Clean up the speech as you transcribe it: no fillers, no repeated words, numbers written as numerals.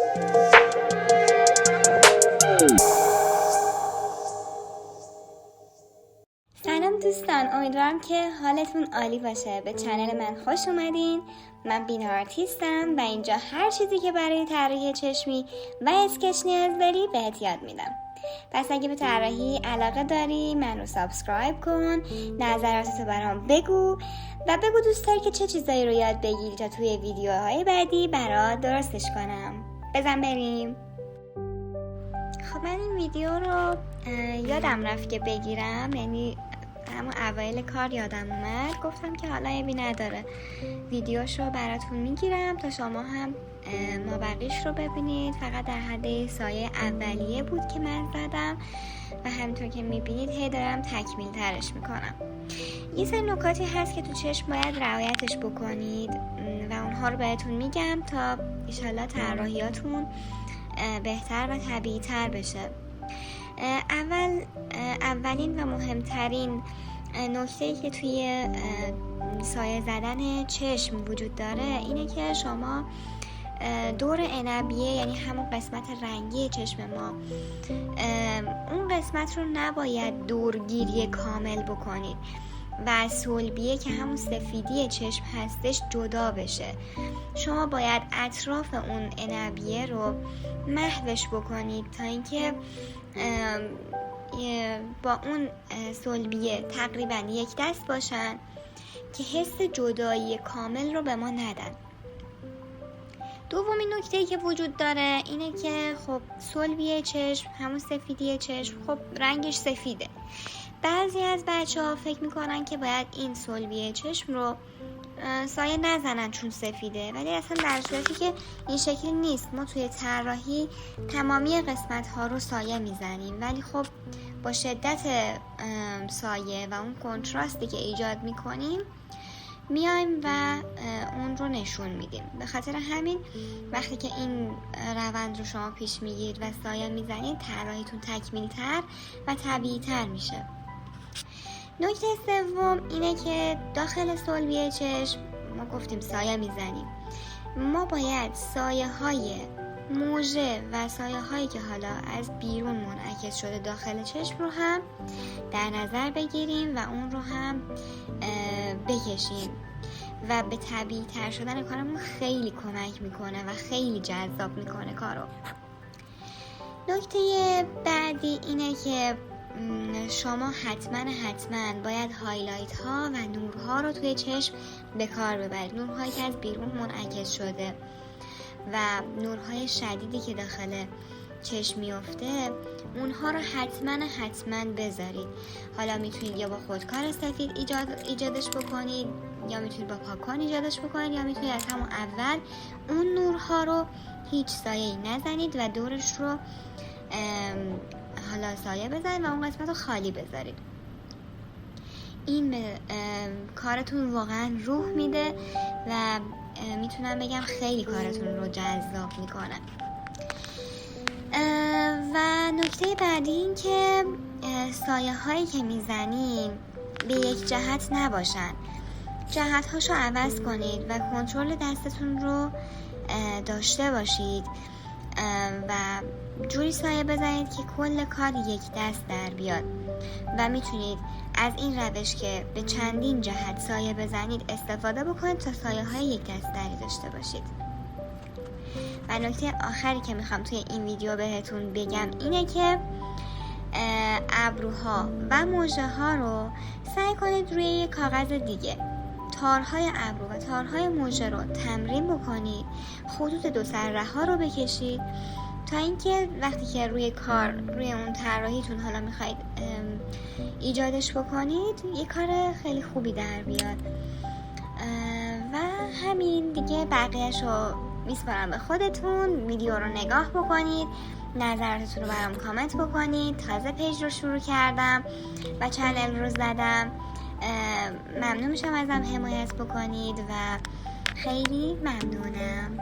سلام دوستان، امیدوارم که حالتون عالی باشه. به چنل من خوش اومدین. من بینا آرتیستم و اینجا هر چیزی که برای طراحی چشمی و اسکچ نیاز داری بهت یاد میدم. پس اگه به طراحی علاقه داری منو سابسکرایب کن، نظراتتو برام بگو و بگو دوست داری که چه چیزایی رو یاد بگیری تا توی ویدیوهای بعدی برات درستش کنم. بزن بریم. خب من این ویدیو رو یادم رفت که بگیرم، یعنی همون اوایل کار یادم اومد، گفتم که حالا عیبی نداره ویدیوشو براتون میگیرم تا شما هم مابقیش رو ببینید. فقط در حد سایه اولیه بود که من زدم و همینطور که میبینید هی دارم تکمیل ترش میکنم. یه سری نکاتی هست که تو چشم باید رعایتش بکنید و اونها رو بهتون میگم تا انشالله طراحیاتون بهتر و طبیعی تر بشه. اولین و مهمترین نکته‌ای که توی سایه زدن چشم وجود داره اینه که شما دور عنبیه، یعنی همون قسمت رنگی چشم ما، اون قسمت رو نباید دورگیری کامل بکنید و از صلبیه که همون سفیدی چشم هستش جدا بشه. شما باید اطراف اون عنبیه رو محوش بکنید تا اینکه با اون صلبیه تقریبا یک دست باشن که حس جدایی کامل رو به ما ندن. دومین نکته‌ای که وجود داره اینه که خب صلبیه چشم، همون سفیدی چشم، خب رنگش سفیده. بعضی از بچه‌ها فکر میکنن که باید این صلبیه چشم رو سایه نزنن چون سفیده، ولی اصلا در صورتی که این شکلی نیست. ما توی طراحی تمامی قسمت ها رو سایه میزنیم، ولی خب با شدت سایه و اون کنتراستی که ایجاد میکنیم میایم و اون رو نشون میدیم. به خاطر همین وقتی که این روند رو شما پیش میگیرید و سایه میزنید، طراحیتون تکمیلی تر و طبیعی تر میشه. نکته سوم اینه که داخل صلبیه چشم ما گفتیم سایه میزنیم. ما باید سایه های موژه و سایه هایی که حالا از بیرون منعکس شده داخل چشم رو هم در نظر بگیریم و اون رو هم بکشیم و به طبیعی تر شدن کارمون خیلی کمک میکنه و خیلی جذاب میکنه کارو. نکته بعدی اینه که شما حتما باید هایلایت ها و نورها رو توی چشم به کار ببرید. نورهایی که از بیرون منعکس شده و نورهای شدیدی که داخل چشم میفته، اونها رو حتما بذارید. حالا میتونید یا با خودکار سفید ایجادش بکنید، یا میتونید با پاکن ایجادش بکنید، یا میتونید از همون اول اون نورها رو هیچ سایه‌ای نزنید و دورش رو حالا سایه بزنید و اون قسمت رو خالی بذارید. این به کارتون واقعا روح میده و میتونم بگم خیلی کارتون رو جذاب میکنه. و نکته بعدی این که سایه هایی که میزنیم به یک جهت نباشن، جهت هاشو عوض کنید و کنترل دستتون رو داشته باشید و جوری سایه بزنید که کل کار یک دست در بیاد و میتونید از این روش که به چندین جهت سایه بزنید استفاده بکنید تا سایه های یک دست دری داشته باشید. و نکته آخری که میخوام توی این ویدیو بهتون بگم اینه که ابروها و مژه ها رو سعی کنید روی یک کاغذ دیگه تارهای ابرو و تارهای مژه رو تمرین بکنید، خطوط دو سره ها رو بکشید تا اینکه وقتی که روی اون طراحیتون حالا میخواید ایجادش بکنید یه کار خیلی خوبی در بیاد. و همین دیگه، بقیه‌شو میسپارم به خودتون. ویدیو رو نگاه بکنید، نظراتتون رو برام کامنت بکنید. تازه پیج رو شروع کردم و چنل رو زدم. ممنون میشم ازم حمایت بکنید و خیلی ممنونم.